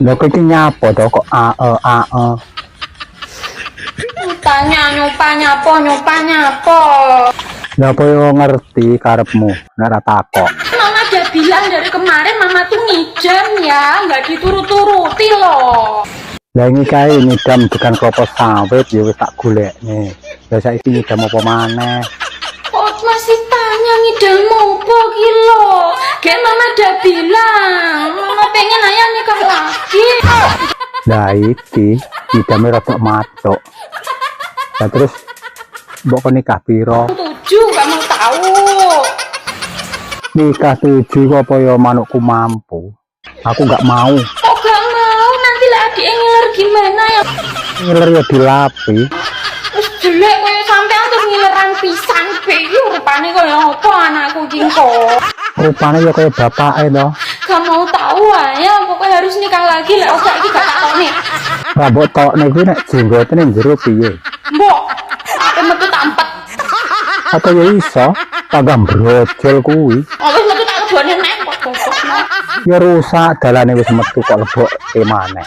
Lho kok iki nyapa to kok Nyopa nyapa. Lha apa yo ngerti karepmu nek ora takok. Mama udah bilang dari kemarin mama tuh ngidam ya, nggak diturut-turuti loh. Lah iki kae ngidam tekan klopo sawit ya wis tak golekne. Lah saiki ngidam apa maneh? Kok masih tanya ngidam apa ki lo? Kan mama udah bilang, mama pengen ayah nikah lagi. Lah iki ngidame rada matok. Lah terus mbok nikah piro? 7, kamu tahu. Nikah 7 apa ya manukku mampu. Aku nggak mau. Kok gak mau? Nanti lah adik ngiler gimana ya? Ngiler ya dilapi. Terus jelek kowe sampean terus ngileran pisan be. Rupane koyo apa anakku ki kok. Rupane ya kaya bapake to. Gak mau tahu ya, pokoknya harus nikah lagi lah. Oke, iki gak takoni. Lah mbok tokne kuwi nek jenggotane njero piye? Mbok, aku metu tampet. Apa ya iso? Tambah brojol kuwi. Oh, wis metu tak lebone nek kok bokokno. Ya rusak dalane wis metu kok leboke maneh.